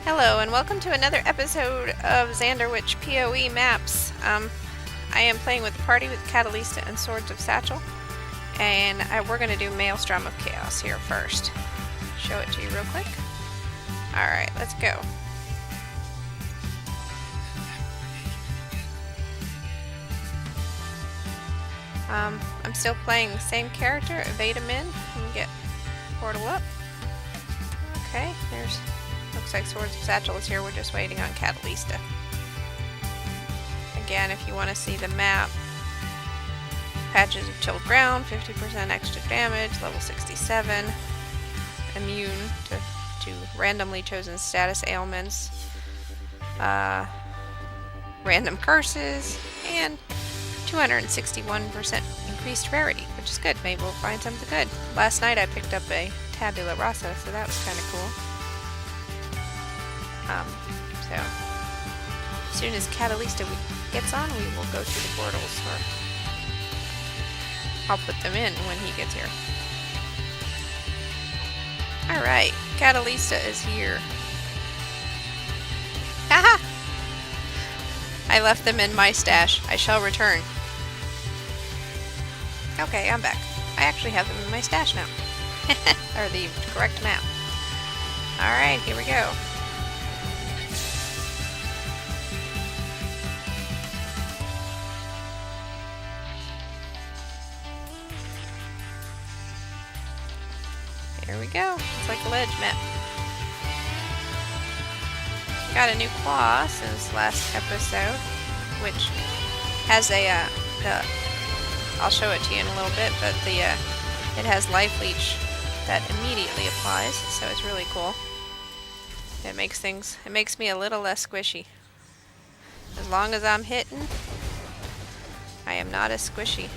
Hello and welcome to another episode of Xanderwitch PoE Maps. I am playing with the party with Catalista and Swords of Satchel, and we're going to do Maelstrom of Chaos here first. Show it to you real quick. Alright, let's go. I'm still playing the same character, evade him in, and get portal up. Okay, there's... looks like Swords of Satchel is here, we're just waiting on Catalista. Again, if you want to see the map, patches of chilled ground, 50% extra damage, level 67, immune to randomly chosen status ailments, random curses, and 261% increased rarity, which is good. Maybe we'll find something good. Last night I picked up a tabula rasa, so that was kind of cool. So as soon as Catalista gets on, we will go through the portals, or I'll put them in when he gets here. Alright, Catalista is here. Haha! I left them in my stash. I shall return. Okay, I'm back. I actually have them in my stash now. Or the correct map. Alright, here we go. Here we go. It's like a ledge map. Got a new claw since last episode, which has a, I'll show it to you in a little bit, but it has life leech that immediately applies, so it's really cool. It makes me a little less squishy. As long as I'm hitting, I am not as squishy.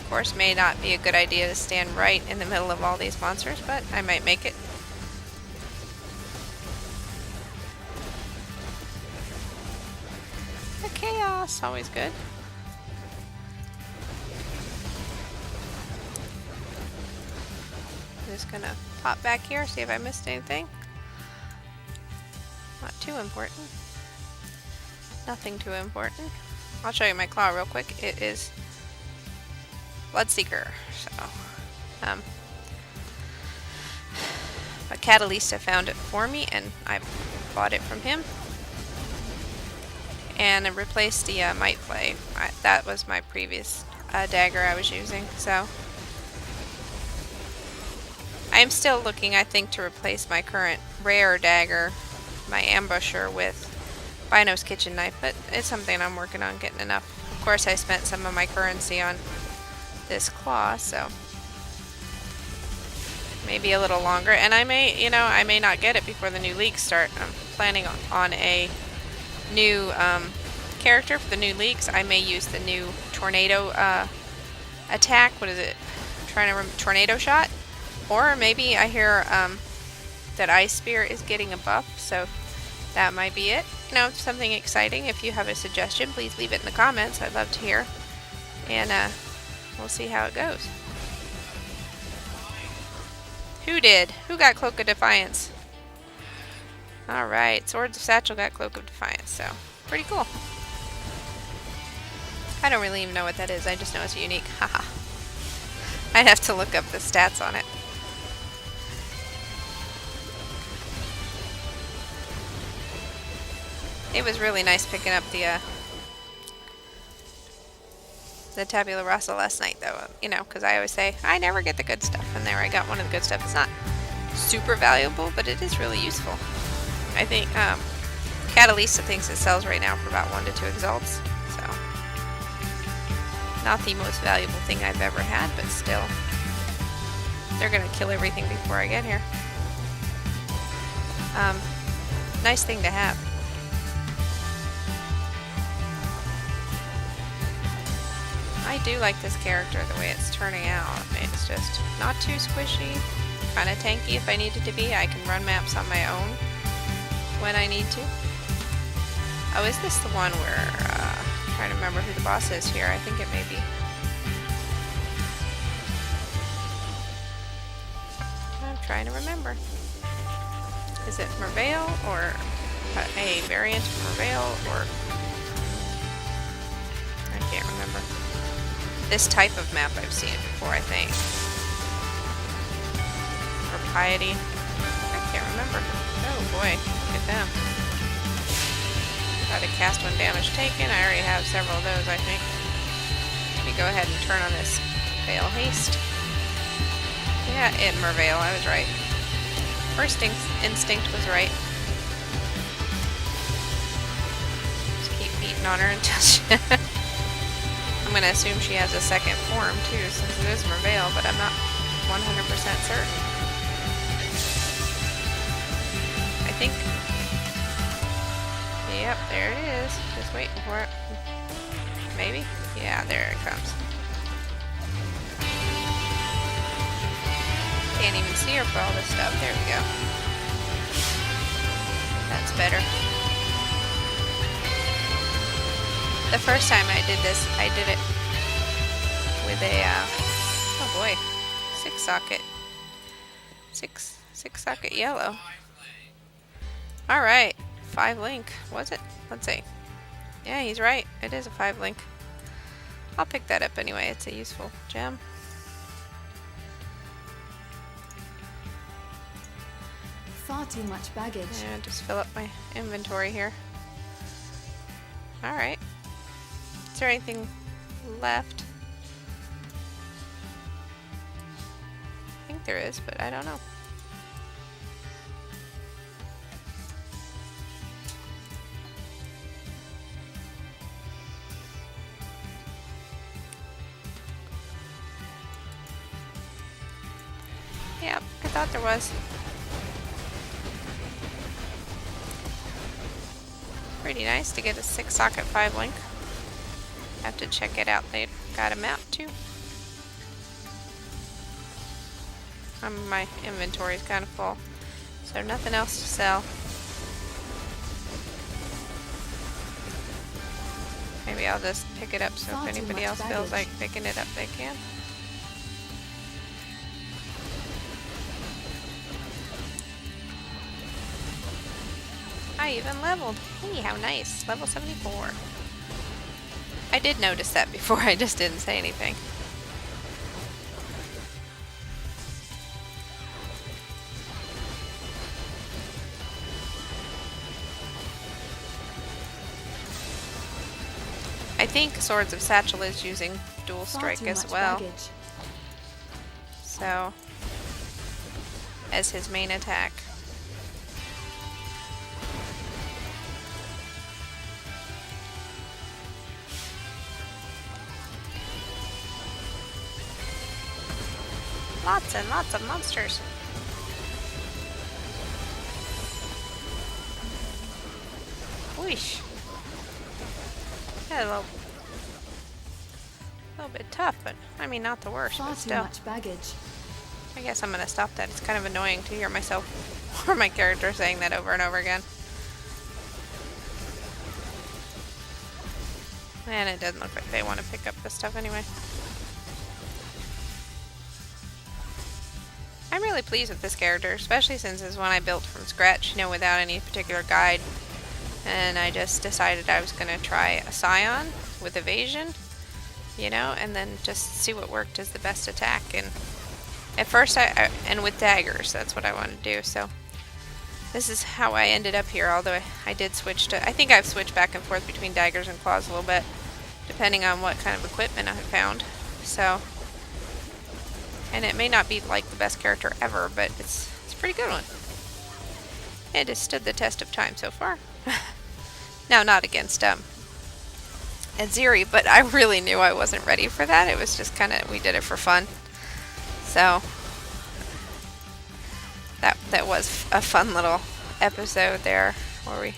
Of course, may not be a good idea to stand right in the middle of all these monsters, but I might make it. The chaos, always good. I'm just gonna pop back here, see if I missed anything. Not too important. Nothing too important. I'll show you my claw real quick. It is Bloodseeker, so, but Catalista found it for me, and I bought it from him, and I replaced the Might Flay. That was my previous dagger I was using, so I am still looking, I think, to replace my current rare dagger, my ambusher, with Bino's kitchen knife, but it's something I'm working on getting enough. Of course, I spent some of my currency on this claw, so maybe a little longer, and I may not get it before the new leagues start. I'm planning on a new character for the new leagues. I may use the new tornado attack. What is it? I'm trying to remember. Tornado shot, or maybe I hear that Ice Spear is getting a buff, so that might be it. Something exciting. If you have a suggestion, please leave it in the comments. I'd love to hear, and we'll see how it goes. Who did? Who got Cloak of Defiance? Alright, Swords of Satchel got Cloak of Defiance, so pretty cool. I don't really even know what that is, I just know it's unique. Haha. I'd have to look up the stats on it. It was really nice picking up the tabula rasa last night, though, because I always say I never get the good stuff, and there I got one of the good stuff. It's not super valuable, but it is really useful. I think Catalista thinks it sells right now for about 1 to 2 exalts, so not the most valuable thing I've ever had, but still, they're gonna kill everything before I get here. Nice thing to have. I do like this character, the way it's turning out. It's just not too squishy, kind of tanky if I need it to be. I can run maps on my own when I need to. Oh, is this the one where, I'm trying to remember who the boss is here. I think it may be. I'm trying to remember. Is it Merveil or a variant of Merveil or... I can't remember. This type of map I've seen it before, I think. Or Piety. I can't remember. Oh boy, look at them. Got a cast one damage taken. I already have several of those, I think. Let me go ahead and turn on this Veil Haste. Yeah, it Merveil, I was right. First instinct was right. Just keep beating on her until she... I'm gonna assume she has a second form too, since it is Merveil, but I'm not 100% certain. I think... Yep, there it is. Just waiting for it. Maybe? Yeah, there it comes. Can't even see her for all this stuff. There we go. That's better. The first time I did this, I did it with a, oh boy, 6-socket. Six-socket yellow. Alright, 5-link. Was it? Let's see. Yeah, he's right. It is a 5-link. I'll pick that up anyway. It's a useful gem. Far too much baggage. Yeah, just fill up my inventory here. Alright. Is there anything left? I think there is, but I don't know. Yep, I thought there was. Pretty nice to get a 6-socket 5-link. Have to check it out. They got a map too. My inventory is kind of full, so nothing else to sell. Maybe I'll just pick it up, so if anybody else feels like picking it up, they can. I even leveled. Hey, how nice. Level 74. I did notice that before, I just didn't say anything. I think Swords of Satchel is using dual strike as well. Baggage. So, as his main attack. Lots and lots of monsters. Whoosh. Yeah, a little bit tough, but I mean not the worst. Far but too still. much baggage. I guess I'm gonna stop that. It's kind of annoying to hear myself or my character saying that over and over again. And it doesn't look like they want to pick up this stuff anyway. I'm really pleased with this character, especially since it's one I built from scratch, you know, without any particular guide. And I just decided I was going to try a Scion with evasion, you know, and then just see what worked as the best attack. And at first, and with daggers, that's what I wanted to do. So this is how I ended up here, although I did switch to, I think I've switched back and forth between daggers and claws a little bit, depending on what kind of equipment I found. So, and it may not be like the best character ever, but it's a pretty good one. It has stood the test of time so far. Now, not against Aziri, but I really knew I wasn't ready for that. It was just kind of, we did it for fun. So that was a fun little episode there where we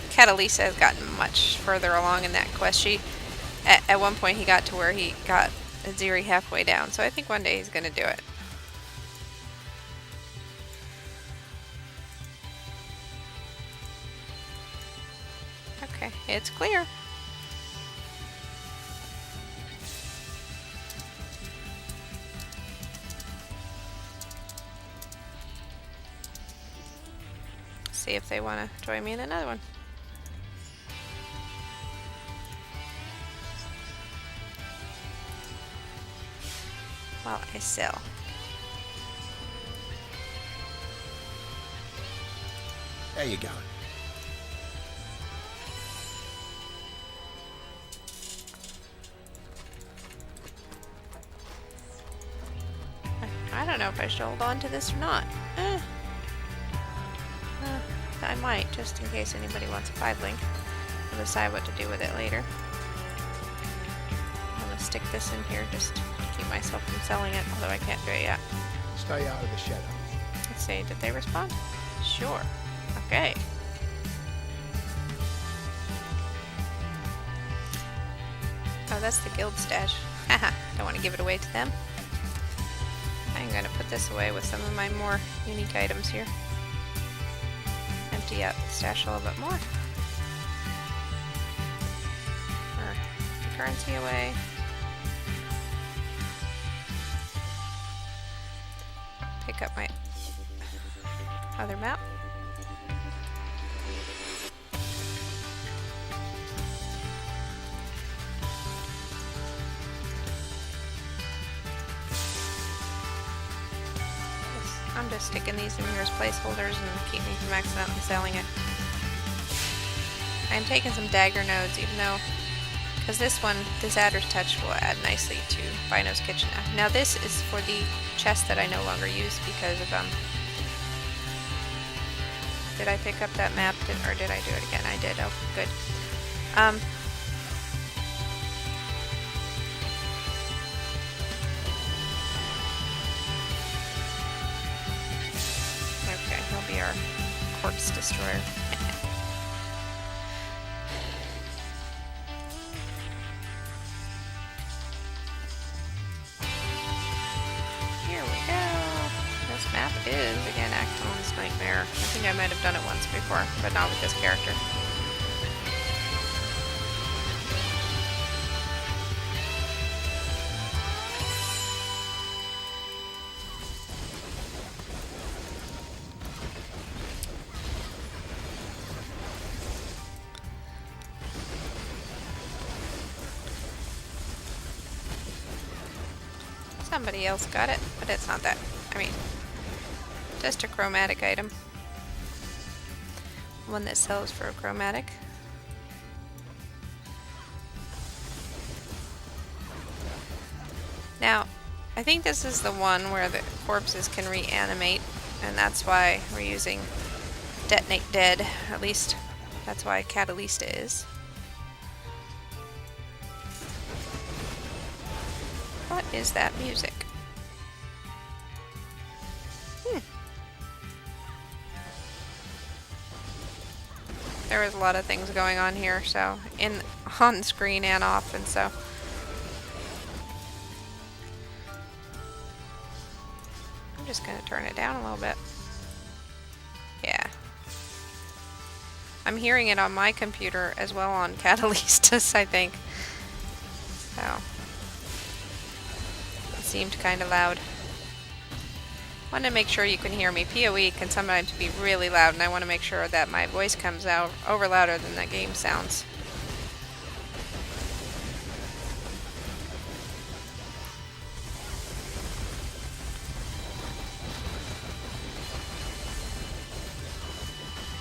Catalisa has gotten much further along in that quest. At one point he got to where he got Aziri halfway down, so I think one day he's going to do it. Okay, it's clear. see if they want to join me in another one. While I sell. There you go. I don't know if I should hold on to this or not. I might, just in case anybody wants a 5-link. I'll decide what to do with it later. I'm gonna stick this in here just to keep myself from selling it, although I can't do it yet. Stay out of the shadows. Let's see, did they respond? Sure. Okay. Oh, that's the guild stash. Haha, don't want to give it away to them. I'm gonna put this away with some of my more unique items here. Empty out the stash a little bit more. Currency away. Pick up my other map. I'm just sticking these in here as placeholders and keep me from accidentally selling it. I'm taking some dagger nodes, even though, because this Adder's Touch will add nicely to Bino's Kitchen. Now this is for the chest that I no longer use because of, did I pick up that map, or did I do it again? I did, oh, good. Okay, he'll be our corpse destroyer. Here we go. This map is, again, Acton's Nightmare. I think I might have done it once before, but not with this character. Somebody else got it, but it's not that. I mean, just a chromatic item. One that sells for a chromatic. Now, I think this is the one where the corpses can reanimate, and that's why we're using Detonate Dead. At least, that's why Catalista is. What is that music? There was a lot of things going on here, so on screen and off, and so I'm just gonna turn it down a little bit. Yeah. I'm hearing it on my computer as well on Catalistas, I think. So it seemed kind of loud. Want to make sure you can hear me. PoE can sometimes be really loud, and I want to make sure that my voice comes out over louder than the game sounds.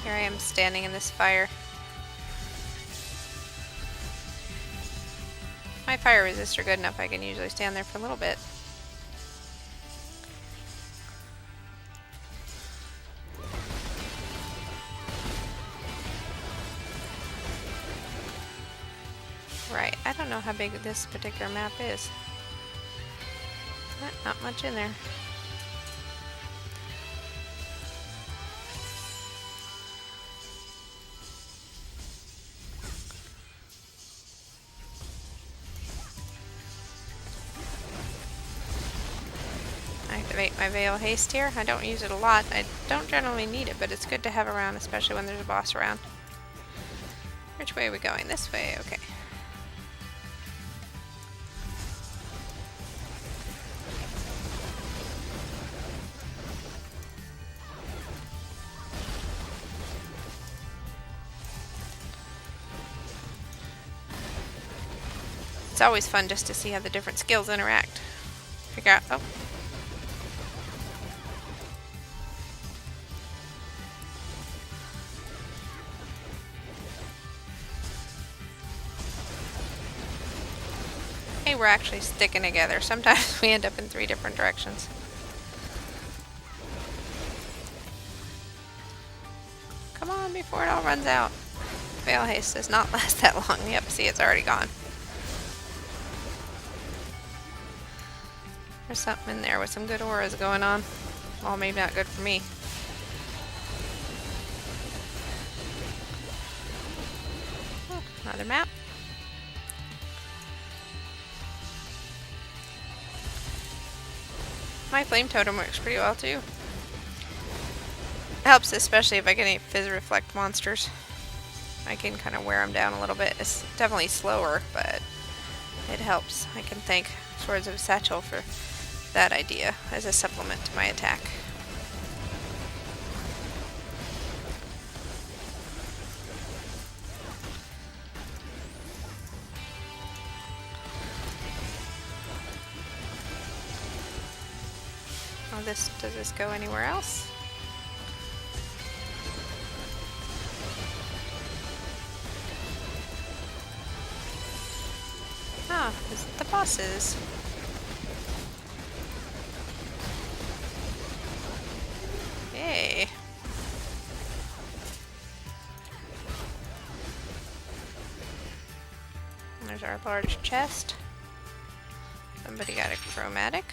Here I am standing in this fire. My fire resistor good enough, I can usually stand there for a little bit. Right, I don't know how big this particular map is. Not much in there. Activate my Veil Haste here. I don't use it a lot. I don't generally need it, but it's good to have around, especially when there's a boss around. Which way are we going? This way, okay. It's always fun just to see how the different skills interact. Figure out, oh. Hey, we're actually sticking together. Sometimes we end up in 3 different directions. Come on, before it all runs out. Veil haste does not last that long. Yep, see, it's already gone. There's something in there with some good auras going on. Well, maybe not good for me. Oh, another map. My flame totem works pretty well too. Helps especially if I get any fizz reflect monsters. I can kind of wear them down a little bit. It's definitely slower, but it helps. I can thank Swords of Satchel for that idea as a supplement to my attack. Oh, does this go anywhere else? Ah, is it the bosses? Yay. There's our large chest. Somebody got a chromatic.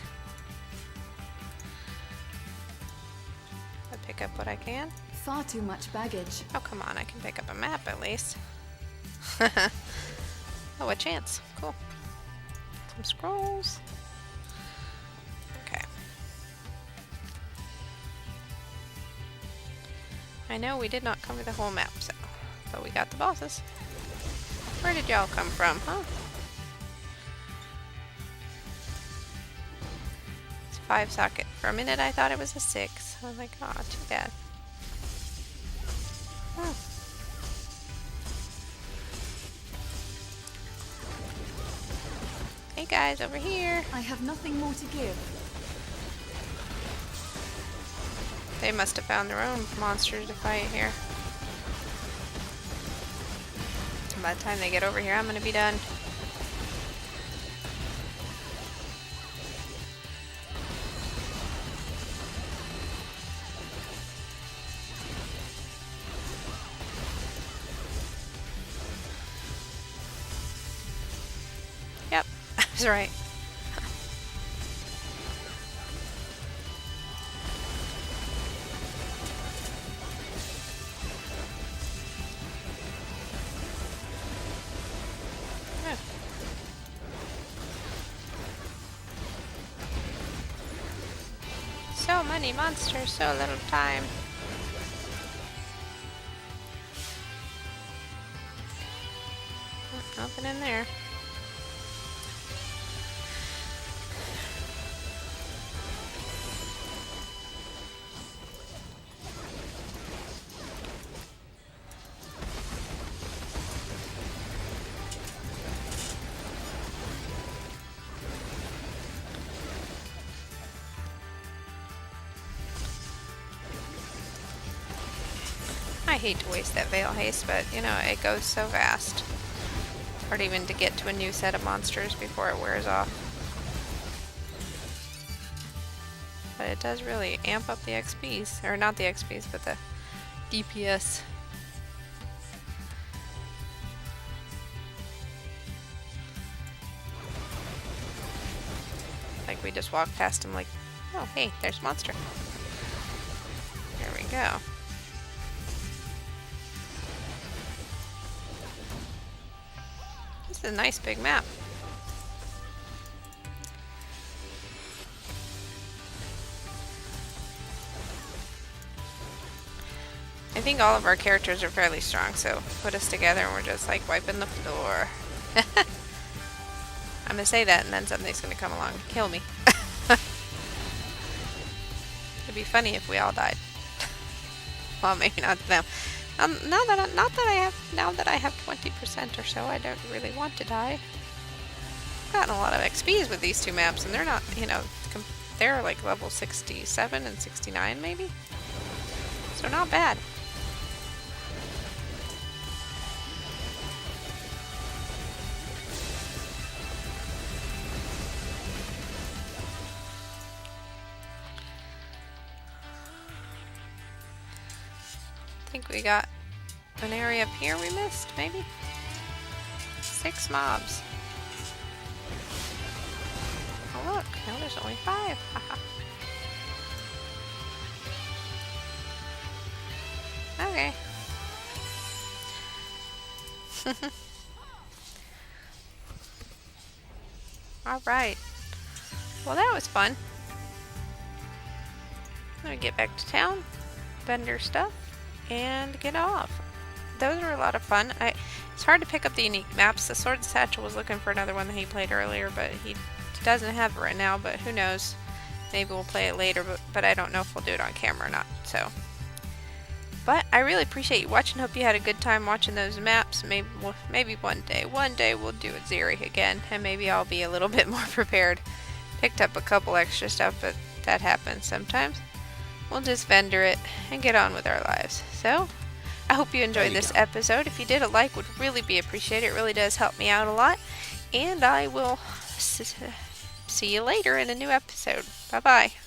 I pick up what I can. Far too much baggage. Oh, come on, I can pick up a map at least. Oh, a chance. Cool. Some scrolls. Okay. I know we did not cover the whole map, so, but we got the bosses. Where did y'all come from, huh? It's 5 socket. For a minute I thought it was a 6. I was like, oh, too bad. Oh. Hey guys, over here. I have nothing more to give. They must have found their own monsters to fight here. And by the time they get over here, I'm gonna be done. Yep, I was right. So many monsters, so little time. Nothing in there. I hate to waste that Veil Haste, but you know, it goes so fast. Hard even to get to a new set of monsters before it wears off. But it does really amp up the XPs. Or not the XPs, but the DPS. Like we just walked past him like, oh hey, there's a monster. There we go. This is a nice big map. I think all of our characters are fairly strong, so put us together and we're just like wiping the floor. I'm gonna say that and then something's gonna come along and kill me. It'd be funny if we all died. Well, maybe not them. Now that I have 20% or so, I don't really want to die. gotten a lot of XPs with these two maps, and they're not, you know, they're like level 67 and 69 maybe. So not bad. I think we got an area up here we missed, maybe? 6 mobs. Oh look, now there's only 5. Haha. Okay. Alright. Well, that was fun. I'm gonna get back to town, vendor stuff, and get off. Those were a lot of fun. It's hard to pick up the unique maps. The Sword Satchel was looking for another one that he played earlier, but he doesn't have it right now, but who knows. Maybe we'll play it later, but I don't know if we'll do it on camera or not, so. But I really appreciate you watching. Hope you had a good time watching those maps. Maybe one day we'll do Azeri again, and maybe I'll be a little bit more prepared. Picked up a couple extra stuff, but that happens sometimes. We'll just vendor it and get on with our lives. So, I hope you enjoyed this episode. If you did, a like would really be appreciated. It really does help me out a lot. And I will see you later in a new episode. Bye-bye.